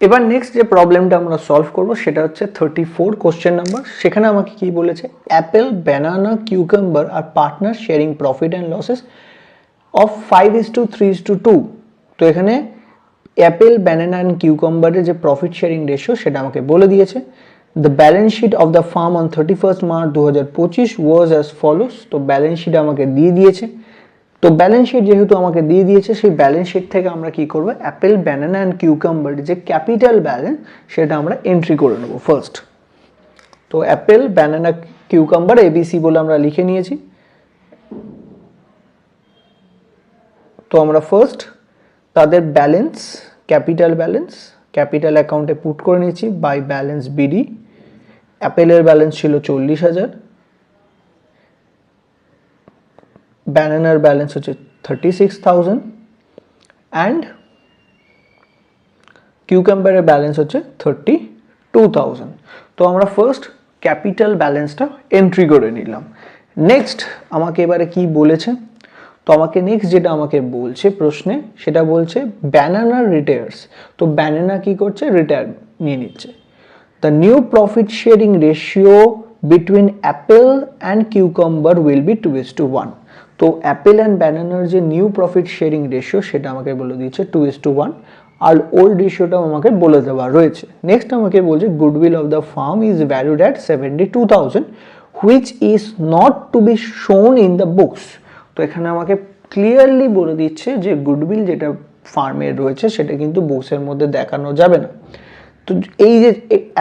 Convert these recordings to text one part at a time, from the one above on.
এবার নেক্সট যে প্রবলেমটা আমরা সলভ করব সেটা হচ্ছে 34 কোশ্চেন নাম্বার। সেখানে আমাকে কি বলেছে, অ্যাপেল, ব্যানানা, কিউকাম্বার আর partner sharing profit and losses of 5:3:2। তো এখানে অ্যাপেল, ব্যানানা অ্যান্ড কিউকাম্বারের যে প্রফিট শেয়ারিং রেশিও সেটা আমাকে বলে দিয়েছে। The balance sheet of the firm on 31 March 2025 was as follows. তো ব্যালেন্স শিট আমাকে দিয়ে দিয়েছে। তো ব্যালেন্স শিট যেহেতু আমাকে দিয়ে দিয়েছে, সেই ব্যালেন্স শিট থেকে আমরা কি করব, অ্যাপেল, ব্যানানা অ্যান্ড কিউকাম্বার যে ক্যাপিটাল ব্যালেন্স সেটা আমরা এন্ট্রি করে নেব ফার্স্ট। তো অ্যাপেল, ব্যানানা, কিউকাম্বার এবিসি বলে আমরা লিখে নিয়েছি। তো আমরা ফার্স্ট তাদের ব্যালেন্স, ক্যাপিটাল অ্যাকাউন্টে পুট করে নিয়েছি বাই ব্যালেন্স বিডি। অ্যাপেলের ব্যালেন্স ছিল 40,000, ব্যানানার ব্যালেন্স হচ্ছে 36,000 অ্যান্ড কিউকাম্বারের ব্যালেন্স হচ্ছে 32,000। তো আমরা ফার্স্ট ক্যাপিটাল ব্যালেন্সটা এন্ট্রি করে নিলাম। নেক্সট আমাকে এবারে কি বলেছে, তো আমাকে নেক্সট যেটা আমাকে বলছে প্রশ্নে সেটা বলছে ব্যানানার রিটায়ার্স। তো ব্যানানা কি করছে, রিটায়ার নিয়ে নিচ্ছে। The new profit sharing ratio between Apple and cucumber will be 2:1। তো অ্যাপেল অ্যান্ড ব্যানানার যে নিউ প্রফিট শেয়ারিং রেশিও সেটা আমাকে বলে দিচ্ছে 2:1, আর ওল্ড রেশিওটাও আমাকে বলে দেওয়া রয়েছে। নেক্সট আমাকে বলছে goodwill of the firm is valued at 72,000 which is not to be shown in the books. তো এখানে আমাকে ক্লিয়ারলি বলে দিচ্ছে যে গুডউইল যেটা ফার্মের রয়েছে সেটা কিন্তু বুকসের মধ্যে দেখানো যাবে না। তো এই যে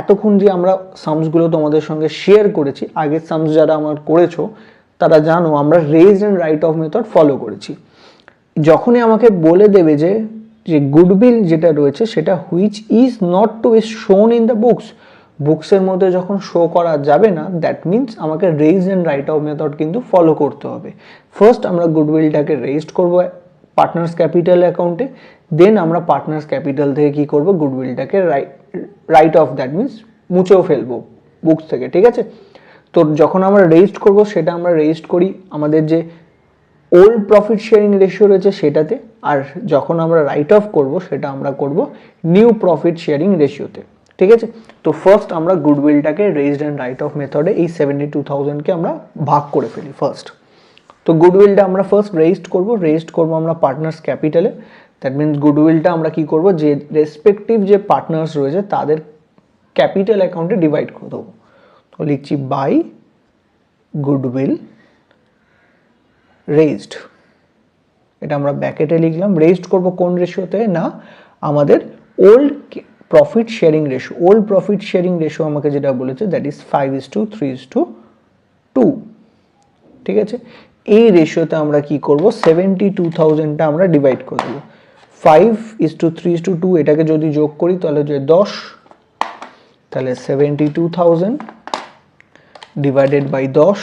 এতক্ষণ যে আমরা সামসগুলো তোমাদের সঙ্গে শেয়ার করেছি, আগের সামস যারা আমার করেছো তারা জানো আমরা raise and write off method follow করেছি। যখনই আমাকে বলে দেবে যে গুডউইল যেটা রয়েছে সেটা which is not to be shown in the বুকসের মধ্যে যখন শো করা যাবে না, দ্যাট মিনস আমাকে raise and write off method কিন্তু ফলো করতে হবে। ফার্স্ট আমরা গুডউইলটাকে রেজড করব পার্টনার্স ক্যাপিটাল অ্যাকাউন্টে, দেন আমরা পার্টনার্স ক্যাপিটাল থেকে কি করব, গুডউইলটাকে রাইট অফ, দ্যাট মিনস মুছেও ফেলবো বুকস থেকে, ঠিক আছে। তো যখন আমরা রেজিস্ট করব সেটা আমরা রেজিস্ট করি আমাদের যে ওল্ড প্রফিট শেয়ারিং রেশিও রয়েছে সেটাতে, আর যখন আমরা রাইট অফ করব সেটা আমরা করব নিউ প্রফিট শেয়ারিং রেশিওতে, ঠিক আছে। তো ফার্স্ট আমরা গুডউইলটাকে রেজড অ্যান্ড রাইট অফ মেথডে এই 72,000কে আমরা ভাগ করে ফেলি ফার্স্ট। তো গুডউইলটা আমরা ফার্স্ট রেজিস্ট করব আমরা পার্টনার্স ক্যাপিটালে। দ্যাট মিনস গুডউইলটা আমরা কি করব, যে রেসপেক্টিভ যে পার্টনার্স রয়েছে তাদের ক্যাপিটাল অ্যাকাউন্টে ডিভাইড করে দেবো। তো লিখছি বাই গুডউইল রেজড, এটা আমরা ব্র্যাকেটে লিখলাম। রেজড করব কোন রেশিওতে, না আমাদের old profit sharing ratio. Old profit sharing ratio আমাকে যেটা বলেছে দ্যাট ইজ 5:3:2, ঠিক আছে। এই রেশিওতে আমরা কি করব, 72,000টা আমরা ডিভাইড করে দেবো। 5:3:2 এটাকে যদি যোগ করি তাহলে যে 10, তাহলে 72,000 ডিভাইডেড বাই 10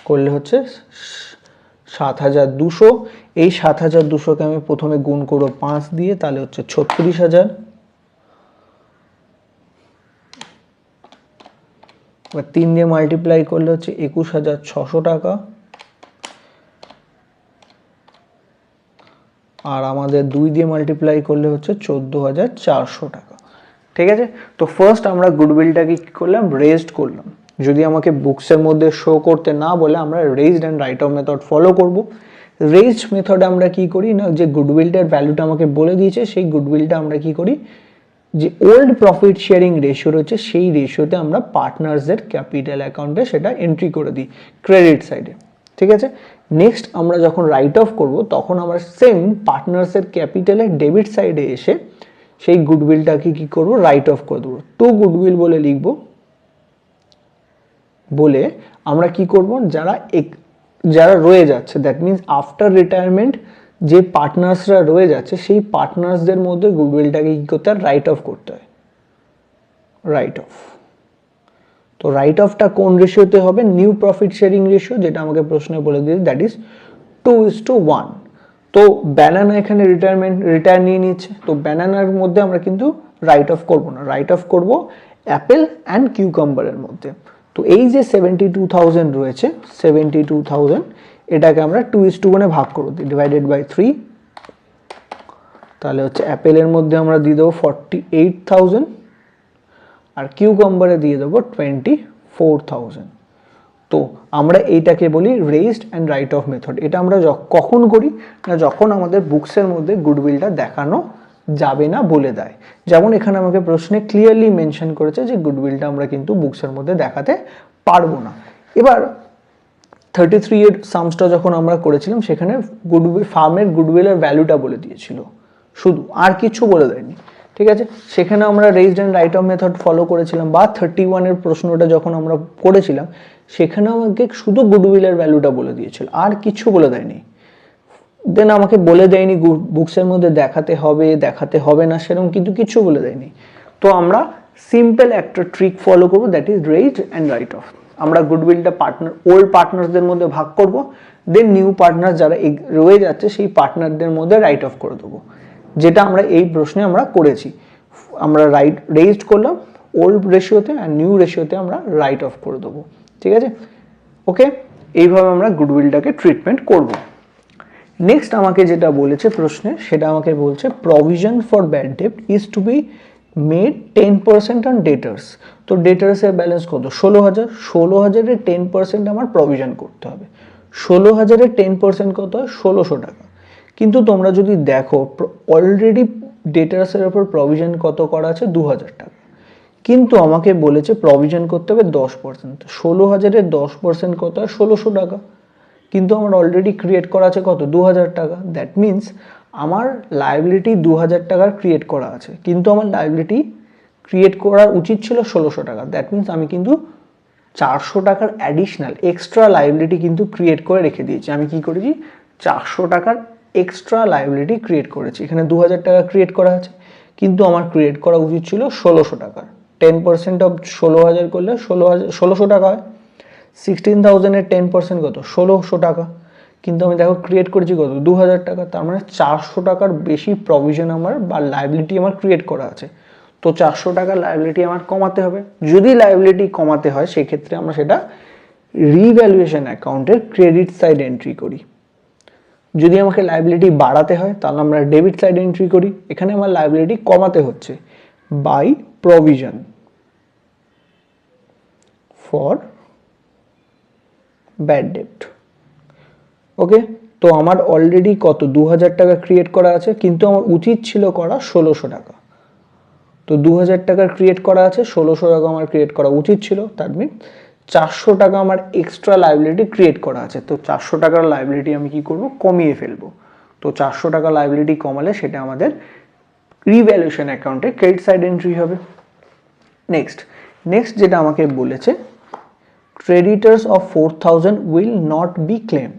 করলে হচ্ছে 7,200। এই 7,200কে আমি প্রথমে গুণ করব 5 দিয়ে, তাহলে হচ্ছে 36,000। এবার 3 দিয়ে মাল্টিপ্লাই করলে হচ্ছে 21,600 টাকা, আর আমাদের 2 দিয়ে মাল্টিপ্লাই করলে হচ্ছে 14,400 টাকা, ঠিক আছে। তো ফার্স্ট আমরা গুডউইলটাকে কি করলাম, রেজড করলাম। যদি আমাকে বুকসের মধ্যে শো করতে না বলে আমরা raised and write off method follow করব। রেজড মেথডে আমরা কি করি না, যে গুডউইলটার ভ্যালুটা আমাকে বলে দিয়েছে সেই গুডউইলটা আমরা কি করি, যে ওল্ড প্রফিট শেয়ারিং রেশিও রয়েছে সেই রেশিওতে আমরা পার্টনার্সদের ক্যাপিটাল অ্যাকাউন্টে সেটা এন্ট্রি করে দিই ক্রেডিট সাইডে, ঠিক আছে। নেক্সট আমরা যখন রাইট অফ করব তখন আমরা সেম পার্টনার্সের ক্যাপিটালের ডেবিট সাইডে এসে সেই গুডউইলটাকে কি করব, রাইট অফ করে দেবো। টু গুডউইল বলে লিখব, বলে আমরা কি করব, যারা রয়ে যাচ্ছে, দ্যাট মিনস আফটার রিটায়ারমেন্ট যে পার্টনার্সরা রয়ে যাচ্ছে সেই পার্টনার্সদের মধ্যে গুডউইলটাকে কি করতে হয়, রাইট অফ করতে হয়, রাইট অফ। তো রাইট অফটা কোন রেশিওতে হবে, নিউ প্রফিট শেয়ারিং রেশিও, যেটা আমাকে প্রশ্নে বলে দিয়েছে দ্যাট ইজ 2:1। তো ব্যানানা এখানে রিটায়ার নিয়ে নিচ্ছে, তো ব্যানানার মধ্যে আমরা কিন্তু রাইট অফ করব না, রাইট অফ করব অ্যাপেল অ্যান্ড কিউকাম্বারের মধ্যে। তো এই যে 72,000 রয়েছে, 72,000 এটাকে আমরা 2:1 ভাগ করে দিই, ডিভাইডেড বাই 3, তাহলে হচ্ছে অ্যাপেলের মধ্যে আমরা দিয়ে দেবো 48,000 আর কিউকাম্বারে দিয়ে দেবো 24,000। তো আমরা এইটাকে বলি raised and write off method. এটা আমরা কখন করি না, যখন আমাদের বুকসের মধ্যে গুডউইলটা দেখানো যাবে না বলে দেয়। যেমন এখানে আমাকে প্রশ্নে ক্লিয়ারলি মেনশন করেছে যে গুডউইলটা আমরা কিন্তু বুকসের মধ্যে দেখাতে পারবো না। এবার 33 এর সামসটা যখন আমরা করেছিলাম সেখানে গুডউইল ফার্মের গুডউইলের ভ্যালুটা বলে দিয়েছিল শুধু, আর কিছু বলে দেয়নি। ঠিক আছে, সেখানে আমরা raised and write off method follow করেছিলাম, বা 31 এর প্রশ্নটা যখন আমরা করেছিলাম সেখানে আমাকে শুধু গুডউইলের ভ্যালুটা বলে দিয়েছিল, আর কিছু বলে দেয়নি। দেন আমাকে বলে দেয়নি বুকসের মধ্যে দেখাতে হবে না সেরকম কিন্তু কিছু বলে দেয়নি। তো আমরা সিম্পল একটা ট্রিক ফলো করবো, that is raised and write of. আমরা গুডউইলটা ওল্ড পার্টনারদের মধ্যে ভাগ করব, দেন নিউ পার্টনার যারা রয়ে যাচ্ছে সেই পার্টনারদের মধ্যে রাইট অফ করে দেবো, যেটা আমরা এই প্রশ্নে আমরা করেছি। আমরা রেজড করলাম ওল্ড রেশিওতে আর নিউ রেশিওতে আমরা রাইট অফ করে দেবো। ঠিক আছে, ওকে, এইভাবে আমরা গুডউইলটাকে ট্রিটমেন্ট করব। নেক্সট আমাকে যেটা বলেছে প্রশ্নে, সেটা আমাকে বলছে provision for bad debt is to be made 10% on debtors. তো ডেটার্সের ব্যালেন্স কত? 16,000। 16,000-এর 10% আমার প্রভিশন করতে হবে। 16,000-এর 10% কত হয়? 1,600 টাকা। কিন্তু তোমরা যদি দেখো অলরেডি ডেটার্সের ওপর প্রভিশন কত করা আছে? 2,000 টাকা। কিন্তু আমাকে বলেছে প্রভিশন করতে হবে 10%। 16,000-এর 10% কত হয়? 1,600 টাকা। কিন্তু আমার অলরেডি ক্রিয়েট করা আছে কত? 2,000 টাকা। দ্যাট মিনস আমার লায়াবিলিটি 2,000 টাকার ক্রিয়েট করা আছে, কিন্তু আমার লায়াবিলিটি ক্রিয়েট করার উচিত ছিল 1,600 টাকা। দ্যাট মিনস আমি কিন্তু 400 টাকার অ্যাডিশনাল এক্সট্রা লায়াবিলিটি কিন্তু ক্রিয়েট করে রেখে দিয়েছি। আমি কি করেছি? 400 টাকার এক্সট্রা লায়াবিলিটি ক্রিয়েট করেছি। এখানে 2,000 টাকা ক্রিয়েট করা আছে, কিন্তু আমার ক্রিয়েট করা উচিত ছিল 1,600 টাকার। 10% অফ 16,000 করলে 1,600 টাকা হয়। 16,000-এর 10% কত? 1,600 টাকা। কিন্তু আমি দেখো ক্রিয়েট করেছি কত? 2,000 টাকা। তার মানে 400 টাকার বেশি প্রভিশন আমার বা লায়াবিলিটি আমার ক্রিয়েট করা আছে। তো 400 টাকার লায়াবিলিটি আমার কমাতে হবে। যদি লায়াবিলিটি কমাতে হয় সেক্ষেত্রে আমরা সেটা রিভ্যালুয়েশন অ্যাকাউন্টের ক্রেডিট সাইড এন্ট্রি করি। যদি আমাকে লায়াবিলিটি বাড়াতে হয় তাহলে আমরা ডেবিট সাইড এন্ট্রি করি। এখানে আমার লায়াবিলিটি কমাতে হচ্ছে by provision for bad debt. Okay, তো আমার অলরেডি কত? 2,000 টাকা ক্রিয়েট করা আছে, কিন্তু আমার উচিত ছিল করা 1,600 টাকা। তো 2,000 টাকার ক্রিয়েট করা আছে, 1,600 টাকা আমার ক্রিয়েট করা উচিত ছিল। তার মিন 400 টাকা আমার এক্সট্রা লায়াবিলিটি ক্রিয়েট করা আছে। তো 400 টাকার লায়াবিলিটি আমি কি করব? কমিয়ে ফেলবো। তো 400 টাকা লায়াবিলিটি কমালে সেটা আমাদের রিভ্যালুয়েশন অ্যাকাউন্টে ক্রেডিট সাইড এন্ট্রি হবে। নেক্সট যেটা আমাকে বলেছে creditors of 4,000 will not be claimed.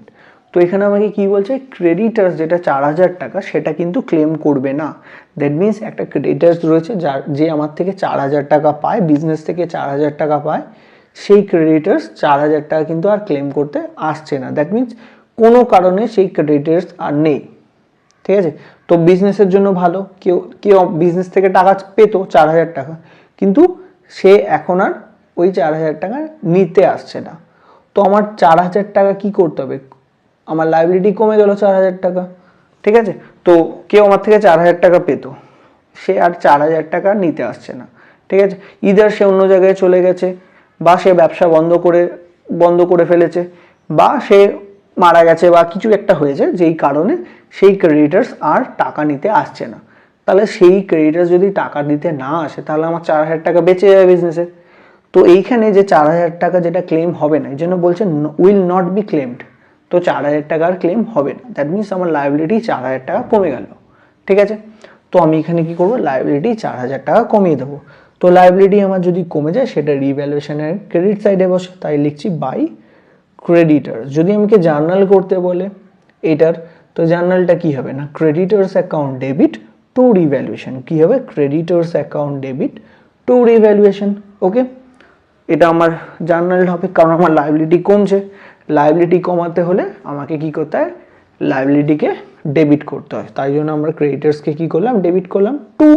তো এখানে আমাকে কি বলছে? ক্রেডিটার্স যেটা 4,000 টাকা সেটা কিন্তু ক্লেম করবে না। দ্যাট মিনস একটা ক্রেডিটার্স রয়েছে যে আমার থেকে 4,000 টাকা পায়, বিজনেস থেকে 4,000 টাকা পায়, সেই ক্রেডিটার্স 4,000 টাকা কিন্তু আর ক্লেম করতে আসছে না। দ্যাট মিনস কোনো কারণে সেই ক্রেডিটার্স আর নেই। ঠিক আছে, তো বিজনেসের জন্য ভালো, কেউ বিজনেস থেকে টাকা পেত 4,000 টাকা, কিন্তু সে এখন আর ওই 4,000 টাকা নিতে আসছে না। তো আমার 4,000 টাকা কি করতে হবে? আমার লায়াবিলিটি কমে গেল 4,000 টাকা। ঠিক আছে, তো কেউ আমার থেকে 4,000 টাকা পেত, সে আর 4,000 টাকা নিতে আসছে না। ঠিক আছে, ইদার সে অন্য জায়গায় চলে গেছে, বা সে ব্যবসা বন্ধ করে ফেলেছে, বা সে মারা গেছে, বা কিছু একটা হয়েছে যেই কারণে সেই ক্রেডিটার্স আর টাকা নিতে আসছে না। তাহলে সেই ক্রেডিটার্স যদি টাকা দিতে না আসে তাহলে আমার 4,000 টাকা বেঁচে যাবে বিজনেসে। তো এইখানে যে 4,000 টাকা যেটা ক্লেম হবে না, এই জন্য বলছে উইল নট বি ক্লেমড। তো 4,000 টাকার ক্লেম হবে না। দ্যাট মিনস আমার লায়াবিলিটি 4,000 টাকা কমে গেল। ঠিক আছে, তো আমি এখানে কি করবো? লায়াবিলিটি 4,000 টাকা কমিয়ে দেবো। তো লায়াবিলিটি আমার যদি কমে যায় সেটা রিভ্যালুয়েশনের ক্রেডিট সাইডে বসে, তাই লিখছি বাই ক্রেডিটার। যদি আমাকে জার্নাল করতে বলে এটার, তো জার্নালটা কি হবে না creditors account debit to revaluation. কি হবে? Creditors account debit to revaluation. Okay, এটা আমার জার্নাল হবে, কারণ আমার লায়াবিলিটি কমছে। লায়াবিলিটি কমাতে হলে আমাকে কি করতে হয়? লায়াবিলিটিকে ডেবিট করতে হয়। তাই জন্য আমরা ক্রেডিটার্সকে কি করলাম? ডেবিট করলাম টু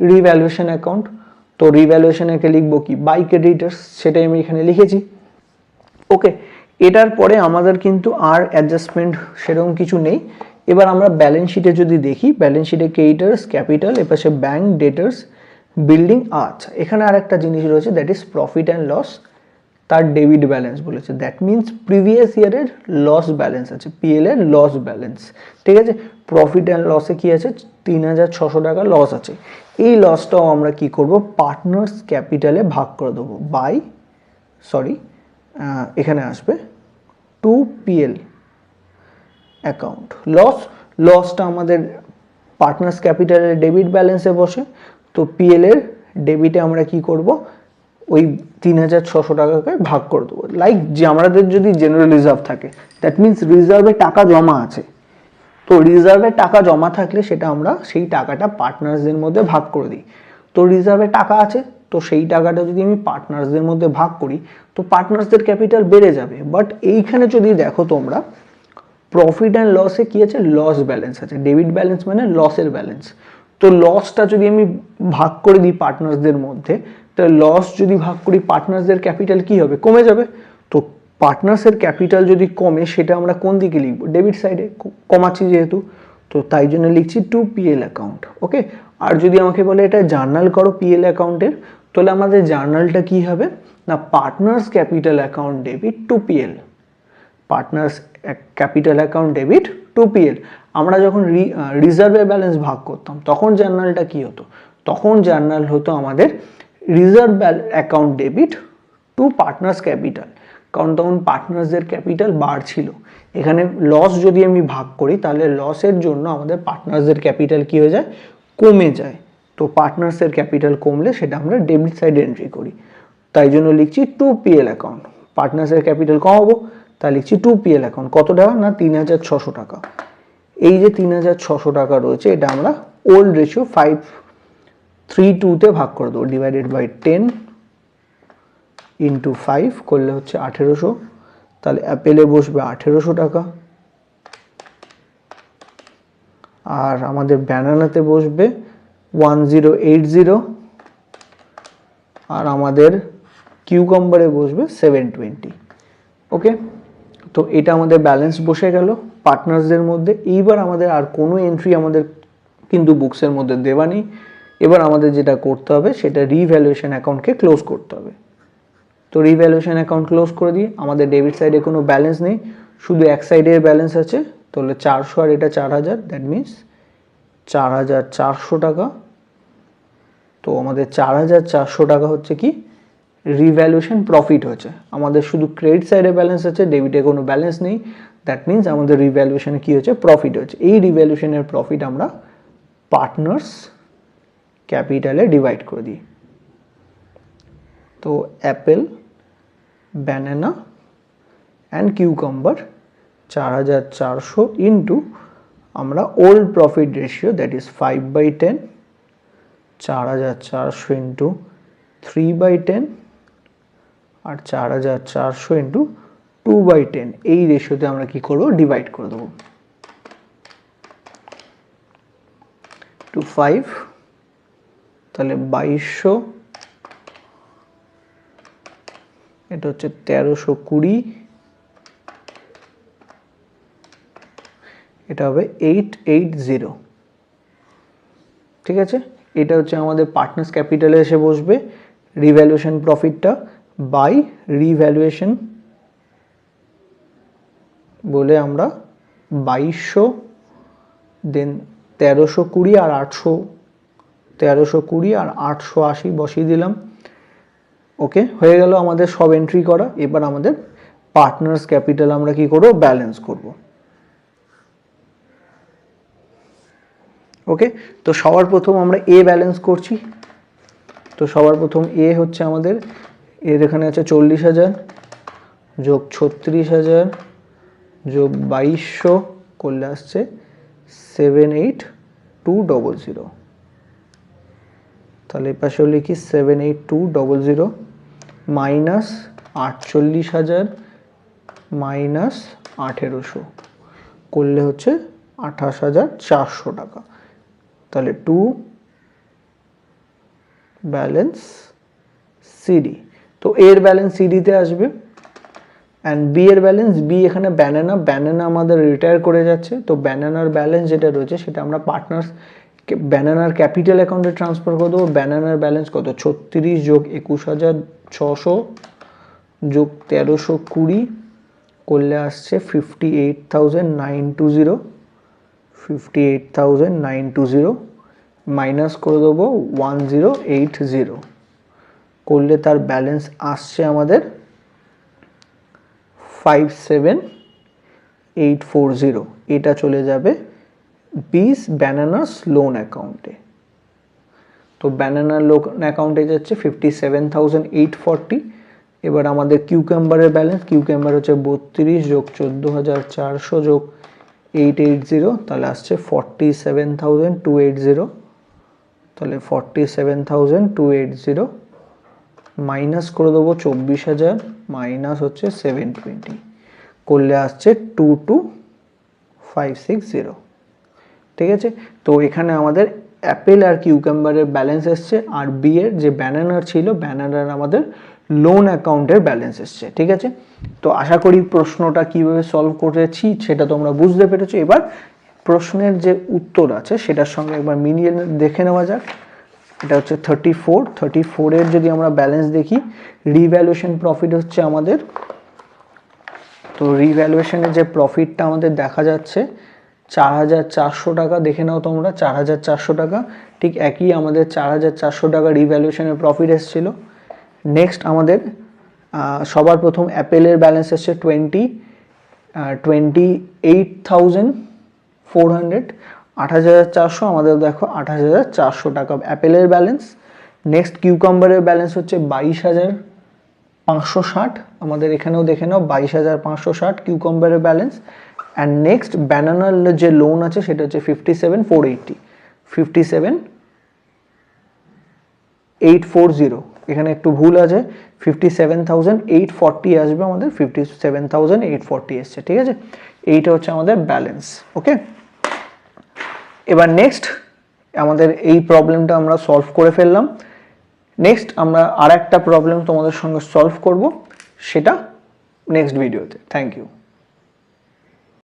রিভ্যালুয়েশন অ্যাকাউন্ট। তো রিভ্যালুয়েশনকে লিখবো কি? বাই ক্রেডিটার্স, সেটাই আমি এখানে লিখেছি। ওকে, এটার পরে আমাদের কিন্তু আর অ্যাডজাস্টমেন্ট সেরকম কিছু নেই। এবার আমরা ব্যালেন্স শিটে যদি দেখি, ব্যালেন্স শিটে ক্রেডিটার্স, ক্যাপিটাল, এপাশে ব্যাংক, ডেটার্স, বিল্ডিং। আচ্ছা, এখানে আর একটা জিনিস রয়েছে, that is profit and loss, তার ডেবিট ব্যালেন্স বলেছে। দ্যাট মিনস প্রিভিয়াস ইয়ারের লস ব্যালেন্স আছে, পিএল এর লস ব্যালেন্স। ঠিক আছে, প্রফিট অ্যান্ড লসে কি আছে, 3600 টাকা লস আছে। এই লসটাও আমরা কি করব, পার্টনার্স ক্যাপিটালে ভাগ করে দেবো বাই, সরি এখানে আসবে টু পিএল অ্যাকাউন্ট। লসটা আমাদের পার্টনার্স ক্যাপিটালের ডেবিট ব্যালেন্সে বসে, তো পিএল এর ডেবিটে আমরা কি করব, ওই 3600 টাকাকে ভাগ করে দেবো। লাইক যে আমাদের যদি জেনারেল রিজার্ভ থাকে, দ্যাট মিনস রিজার্ভে টাকা জমা আছে, তো রিজার্ভে টাকা জমা থাকলে সেটা আমরা সেই টাকাটা পার্টনার্সদের মধ্যে ভাগ করে দিই। তো রিজার্ভে টাকা আছে, তো সেই টাকাটা যদি আমি পার্টনার্সদের মধ্যে ভাগ করি, তো পার্টনার্সদের ক্যাপিটাল বেড়ে যাবে। বাট এইখানে যদি দেখো তোমরা, প্রফিট অ্যান্ড লসে কি আছে, লস ব্যালেন্স আছে। ডেবিট ব্যালেন্স মানে লসের ব্যালেন্স। তো লসটা যদি আমি ভাগ করে দিই পার্টনার্সদের মধ্যে, তাহলে লস যদি ভাগ করি পার্টনার্সদের ক্যাপিটাল কি হবে, কমে যাবে। তো পার্টনার্সের ক্যাপিটাল যদি কমে, সেটা আমরা কোন দিকে লিখবো, ডেবিট সাইডে, কমাচ্ছি যেহেতু, তো তাই জন্য লিখছি টু পিএল অ্যাকাউন্ট। ওকে, আর যদি আমাকে বলে এটা জার্নাল করো পিএল অ্যাকাউন্টের, তাহলে আমাদের জার্নালটা কি হবে না, partners capital account debit two PL, partners capital account debit two PL. আমরা যখন রিজার্ভের ব্যালেন্স ভাগ করতাম, তখন জার্নালটা কি হতো, তখন জার্নাল হতো আমাদের reserve account debit two partners capital, কারণ তখন পার্টনার্সদের ক্যাপিটাল বাড়ছিল। এখানে লস যদি আমি ভাগ করি, তাহলে লসের জন্য আমাদের পার্টনার্সদের ক্যাপিটাল কি হয়ে যায়, কমে যায়। তো পার্টনার্সের ক্যাপিটাল কমলে সেটা আমরা ডেবিট সাইডে এন্ট্রি করি, তাই জন্য লিখছি টু পিএল অ্যাকাউন্ট। পার্টনার্সের ক্যাপিটাল কমাবো, তা লিখছি টু পিএল অ্যাকাউন্ট। কত টাকা না, 3600 টাকা। এই যে 3600 টাকা রয়েছে, এটা আমরা ওল্ড রেশিও 5:3:2 ভাগ করে দেবো, ডিভাইডেড বাই 10 ইন্টু 5 করলে হচ্ছে 1800। তাহলে অ্যাপেলে বসবে 1800 টাকা, আর আমাদের ব্যানানাতে বসবে 1080, আর আমাদের কিউকাম্বারে বসবে 720। ওকে, তো এটা আমাদের ব্যালেন্স বসে গেল পার্টনার্সদের মধ্যে। এইবার আমাদের আর কোনো এন্ট্রি আমাদের কিন্তু বুকসের মধ্যে দেওয়া নেই। এবার আমাদের যেটা করতে হবে, সেটা রিভ্যালুয়েশন অ্যাকাউন্টকে ক্লোজ করতে হবে। তো রিভ্যালুয়েশন অ্যাকাউন্ট ক্লোজ করে দিই। আমাদের ডেবিট সাইডে কোনো ব্যালেন্স নেই, শুধু এক সাইডের ব্যালেন্স আছে, তাহলে 400 আর এটা 4000, দ্যাট মিনস 4400 টাকা। তো আমাদের 4400 টাকা হচ্ছে কি, রিভ্যালুয়েশন প্রফিট হচ্ছে। আমাদের শুধু ক্রেডিট সাইডে ব্যালেন্স আছে, ডেবিটে কোনো ব্যালেন্স নেই, দ্যাট মিনস আমাদের রিভ্যালুয়েশনে কি হচ্ছে, প্রফিট হচ্ছে। এই রিভ্যালুয়েশনের প্রফিট আমরা পার্টনার্স ক্যাপিটালে ডিভাইড করে দিই। তো apple, banana and cucumber 4400 into আমরা old profit ratio, that is 5/10, 4400 into 3/10, আর 4400 ইন্টু 2/10, এই রেশিওতে আমরা কি করব, ডিভাইড করে দেবো। 5, তাহলে 2200, এটা হচ্ছে 1320, এটা হবে 880। ঠিক আছে, এটা হচ্ছে আমাদের পার্টনার্স ক্যাপিটালে এসে বসবে রিভ্যালুয়েশন প্রফিটটা বাই রিভ্যালুয়েশন, বলে আমরা 2200 দেন 1320 আর 800, 1320 আর 880 বসিয়ে দিলাম। ওকে, হয়ে গেল আমাদের সব এন্ট্রি করা। এবার আমাদের পার্টনার্স ক্যাপিটাল আমরা কি করব, ব্যালেন্স করব। ওকে, তো সবার প্রথম আমরা এ ব্যালেন্স করছি। তো সবার প্রথম এ হচ্ছে আমাদের, এর এখানে আছে 40,000 যোগ 36,000 যোগ 2200 করলে আসছে 78200। তাহলে এই পাশেও লিখি 78200 মাইনাস 48,000 মাইনাস 1800 করলে হচ্ছে 28,400 টাকা। তাহলে টু ব্যালেন্স সিডি, তো এর ব্যালেন্স সিডিতে আসবে। অ্যান্ড বি এর ব্যালেন্স, বি এখানে ব্যানানা আমাদের রিটায়ার করে যাচ্ছে, তো ব্যানানার ব্যালেন্স যেটা রয়েছে সেটা আমরা পার্টনার্স ব্যানানার ক্যাপিটাল অ্যাকাউন্টে ট্রান্সফার করে দেবো। ব্যানানার ব্যালেন্স কত, 36 যোগ 21,600 যোগ 1320 করলে আসছে 58,920, 58,920 মাইনাস করে দেবো 1080 করলে তার ব্যালেন্স আসছে আমাদের 57,840। এটা চলে যাবে বিস ব্যানানাস লোন অ্যাকাউন্টে। তো ব্যানানার লোন অ্যাকাউন্টে যাচ্ছে 57,840। এবার আমাদের কিউকাম্বারের ব্যালেন্স, কিউকাম্বার হচ্ছে 32 যোগ 14,400 যোগ 880, তাহলে আসছে 47,280। তাহলে 47,280 মাইনাস করে দেবো 24,000 মাইনাস হচ্ছে 720 করলে আসছে 22,560। ঠিক আছে, তো এখানে আমাদের অ্যাপেল আর কিউকাম্বারের ব্যালেন্স এসছে, আর বি এর যে ব্যানানার ছিল ব্যানানার আমাদের লোন অ্যাকাউন্টের ব্যালেন্স এসছে। ঠিক আছে, তো আশা করি প্রশ্নটা কিভাবে সলভ করেছি সেটা তোমরা বুঝতে পেরেছো। এবার প্রশ্নের যে উত্তর আছে সেটার সঙ্গে একবার মিলিয়ে দেখে নেওয়া যাক। এটা হচ্ছে 34 এর যদি আমরা ব্যালেন্স দেখি, রিভ্যালুয়েশন প্রফিট হচ্ছে আমাদের, তো রিভ্যালুয়েশনের যে প্রফিটটা আমাদের দেখা যাচ্ছে 4,400 টাকা। দেখে নাও তোমরা 4,400 টাকা, ঠিক একই আমাদের 4,400 টাকা রিভ্যালুয়েশনের প্রফিট এসেছিল। নেক্সট আমাদের সবার প্রথম অ্যাপেলের ব্যালেন্স এসছে 28,400, 8,400 আমাদের দেখো 8,400 টাকা অ্যাপেলের ব্যালেন্স। নেক্সট কিউকাম্বারের ব্যালেন্স হচ্ছে 22,560, আমাদের এখানেও দেখে নাও 22,560 কিউকাম্বারের ব্যালেন্স। অ্যান্ড নেক্সট ব্যানানার যে লোন আছে সেটা হচ্ছে 57,480, 57,840, এখানে একটু ভুল আছে, 57,840 আসবে আমাদের, 57,840 এসছে। ঠিক আছে, এইটা হচ্ছে আমাদের ব্যালেন্স। ওকে, এবার নেক্সট আমাদের এই প্রবলেমটা আমরা সলভ করে ফেললাম। নেক্সট আমরা আর একটা প্রবলেম তোমাদের সঙ্গে সলভ করব, সেটা নেক্সট ভিডিওতে। Thank you.